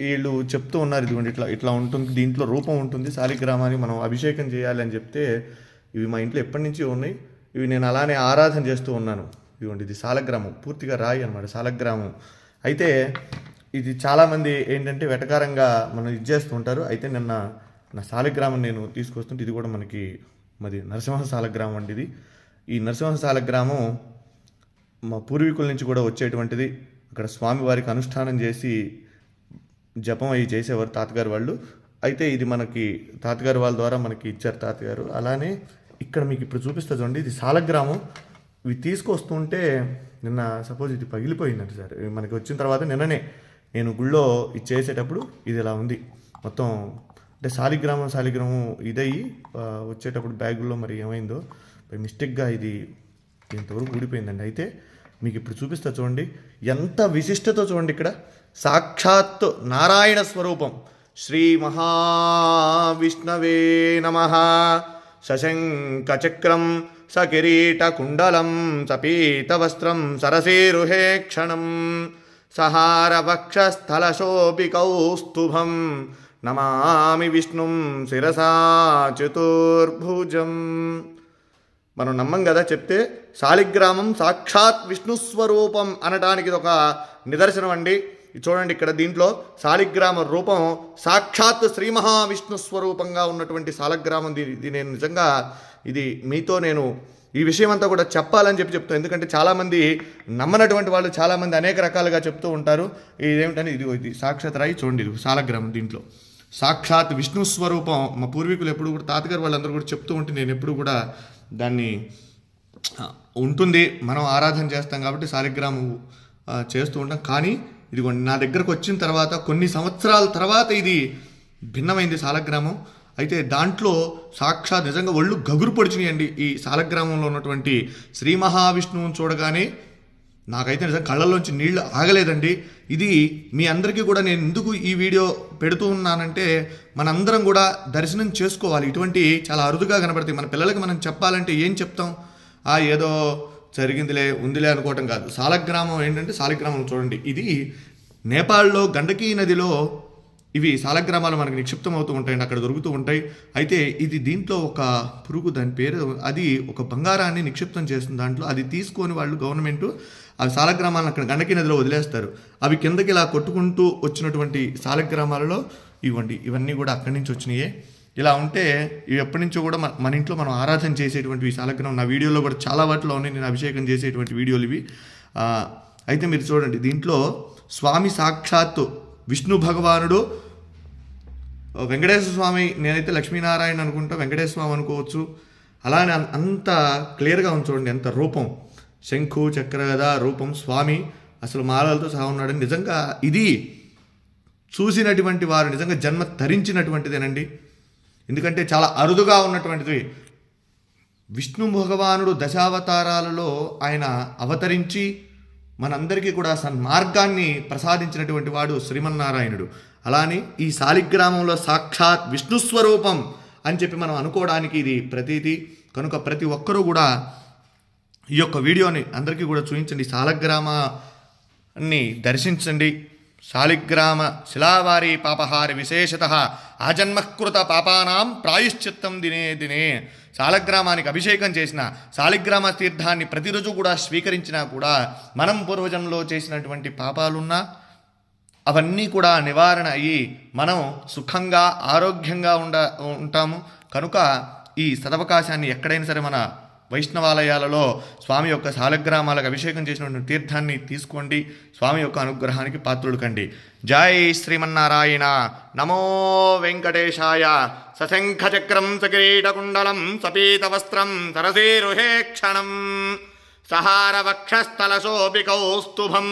వీళ్ళు చెప్తూ ఉన్నారు, ఇదిగోండి ఇట్లా ఇట్లా ఉంటుంది, దీంట్లో రూపం ఉంటుంది, శాలిగ్రామాన్ని మనం అభిషేకం చేయాలి అని చెప్తే ఇవి మా ఇంట్లో ఎప్పటి నుంచి ఉన్నాయి. ఇవి నేను అలానే ఆరాధన చేస్తూ ఉన్నాను. ఇదిగోండి ఇది సాలగ్రామం, పూర్తిగా రాయి అనమాట సాలగ్రామం. అయితే ఇది చాలామంది ఏంటంటే వెటకారంగా మనం ఇది చేస్తూ ఉంటారు. అయితే నిన్న నా సాలగ్రామం నేను తీసుకొస్తుంటే ఇది కూడా మనకి మాది నరసింహ సాలగ్రామం అండి. ఇది ఈ నరసింహ సాలగ్రామం మా పూర్వీకుల నుంచి కూడా వచ్చేటువంటిది. అక్కడ స్వామివారికి అనుష్ఠానం చేసి జపం అవి చేసేవారు తాతగారు వాళ్ళు. అయితే ఇది మనకి తాతగారు వాళ్ళ ద్వారా మనకి ఇచ్చారు తాతగారు. అలానే ఇక్కడ మీకు ఇప్పుడు చూపిస్తా చూడండి, ఇది సాలగ్రామం. ఇవి తీసుకొస్తుంటే నిన్న సపోజ్ ఇది పగిలిపోయిందంట సార్. మనకి వచ్చిన తర్వాత నిన్ననే నేను గుళ్ళో ఇది చేసేటప్పుడు ఇది ఇలా ఉంది మొత్తం. అంటే సాలిగ్రామం ఇదయ్యి వచ్చేటప్పుడు బ్యాగుల్లో మరి ఏమైందో మిస్టేక్గా ఇది ఇంతవరకు ఊడిపోయిందండి. అయితే మీకు ఇప్పుడు చూపిస్తా చూడండి, ఎంత విశిష్టతో చూడండి. ఇక్కడ సాక్షాత్ నారాయణ స్వరూపం. శ్రీ మహావిష్ణవే నమః. శశంఖ చక్రం సకిరీట కుండలం సపీతవస్త్రం సరసేరుహే క్షణం సహార వక్షస్థలశోభికౌస్తుభం నమామి విష్ణుం శిరసా చతుర్భుజం. మనం నమ్మం కదా చెప్తే. శాలిగ్రామం సాక్షాత్ విష్ణుస్వరూపం అనడానికి ఇది ఒక నిదర్శనం అండి. చూడండి ఇక్కడ దీంట్లో శాలిగ్రామ రూపం సాక్షాత్ శ్రీ మహావిష్ణు స్వరూపంగా ఉన్నటువంటి శాలగ్రామం. ఇది నేను నిజంగా ఇది మీతో నేను ఈ విషయం అంతా కూడా చెప్పాలని చెప్తాను. ఎందుకంటే చాలామంది నమ్మనటువంటి వాళ్ళు చాలామంది అనేక రకాలుగా చెప్తూ ఉంటారు. ఇదేమిటని ఇది సాక్షాత్ రాయి చూడండి, ఇది శాలగ్రామం. దీంట్లో సాక్షాత్ విష్ణు స్వరూపం. మా పూర్వీకులు ఎప్పుడు కూడా తాతగారు వాళ్ళందరూ కూడా చెప్తూ ఉంటే నేను ఎప్పుడు కూడా దాన్ని ఉంటుంది, మనం ఆరాధన చేస్తాం కాబట్టి శాలిగ్రామం చేస్తూ ఉంటాం. కానీ ఇదిగోండి నా దగ్గరకు వచ్చిన తర్వాత కొన్ని సంవత్సరాల తర్వాత ఇది భిన్నమైంది శాలగ్రామం. అయితే దాంట్లో సాక్షాత్ నిజంగా ఒళ్ళు గగురు పొడిచినాయండి. ఈ శాలగ్రామంలో ఉన్నటువంటి శ్రీ మహావిష్ణువుని చూడగానే నాకైతే నిజంగా కళ్ళల్లోంచి నీళ్లు ఆగలేదండి. ఇది మీ అందరికీ కూడా నేను ఎందుకు ఈ వీడియో పెడుతూ ఉన్నానంటే మనందరం కూడా దర్శనం చేసుకోవాలి. ఇటువంటి చాలా అరుదుగా కనబడతాయి. మన పిల్లలకి మనం చెప్పాలంటే ఏం చెప్తాం, ఏదో జరిగిందిలే ఉందిలే అనుకోవటం కాదు. శాలగ్రామం ఏంటంటే శాలిగ్రామం చూడండి, ఇది నేపాల్లో గండకీ నదిలో ఇవి శాలగ్రామాలు మనకు నిక్షిప్తం అవుతూ ఉంటాయండి, అక్కడ దొరుకుతూ ఉంటాయి. అయితే ఇది దీంట్లో ఒక పురుగు, దాని పేరు, అది ఒక బంగారాన్ని నిక్షిప్తం చేస్తుంది దాంట్లో. అది తీసుకొని వాళ్ళు గవర్నమెంట్ అవి శాలగ్రామాలను అక్కడ గండకీ నదిలో వదిలేస్తారు. అవి కిందకి ఇలా కొట్టుకుంటూ వచ్చినటువంటి శాలగ్రామాలలో ఇవన్నీ కూడా అక్కడి నుంచి వచ్చినాయే. ఇలా ఉంటే ఇవి ఎప్పటి నుంచో కూడా మన ఇంట్లో మనం ఆరాధన చేసేటువంటి శాలగ్రామం. నా వీడియోలో కూడా చాలా వాటిలో ఉన్నాయి నేను అభిషేకం చేసేటువంటి వీడియోలు ఇవి. అయితే మీరు చూడండి, దీంట్లో స్వామి సాక్షాత్తు విష్ణు భగవానుడు, వెంకటేశ్వర స్వామి, నేనైతే లక్ష్మీనారాయణ అనుకుంటా, వెంకటేశ్వర స్వామి అనుకోవచ్చు. అలానే అంత క్లియర్గా ఉంది చూడండి, ఎంత రూపం, శంఖు చక్రగద రూపం, స్వామి అసలు మాలలతో సహా ఉన్నాడు. నిజంగా ఇది చూసినటువంటి వారు నిజంగా జన్మ ధరించినటువంటిదేనండి. ఎందుకంటే చాలా అరుదుగా ఉన్నటువంటిది. విష్ణు భగవానుడు దశావతారాలలో ఆయన అవతరించి మనందరికీ కూడా సన్మార్గాన్ని ప్రసాదించినటువంటి వాడు శ్రీమన్నారాయణుడు. అలానే ఈ శాలిగ్రామంలో సాక్షాత్ విష్ణుస్వరూపం అని చెప్పి మనం అనుకోవడానికి ఇది ప్రతీతి. కనుక ప్రతి ఒక్కరూ కూడా ఈ యొక్క వీడియోని అందరికీ కూడా చూపించండి, శాలగ్రామాన్ని దర్శించండి. శాలిగ్రామ శిలావారి పాపహారి విశేషత ఆజన్మకృత పాపానాం ప్రాయశ్చిత్తం దినే దినే. శాలగ్రామానికి అభిషేకం చేసిన, శాలిగ్రామ తీర్థాన్ని ప్రతిరోజు కూడా స్వీకరించినా కూడా మనం పూర్వజన్మలో చేసినటువంటి పాపాలున్నా అవన్నీ కూడా నివారణ అయ్యి మనం సుఖంగా ఆరోగ్యంగా ఉంటాము. కనుక ఈ సదవకాశాన్ని ఎక్కడైనా సరే మన వైష్ణవాలయాలలో స్వామి యొక్క శాలగ్రామాలకు అభిషేకం చేసినటువంటి తీర్థాన్ని తీసుకోండి. స్వామి యొక్క అనుగ్రహానికి పాత్రులు కండి. జై శ్రీమన్నారాయణ. నమో వెంకటేశాయ. సశంఖచక్రం సకిరీటకుండలం సపీతవస్త్రం సరసేరుహే క్షణం సహార వక్షస్థలశోభికౌస్తుభం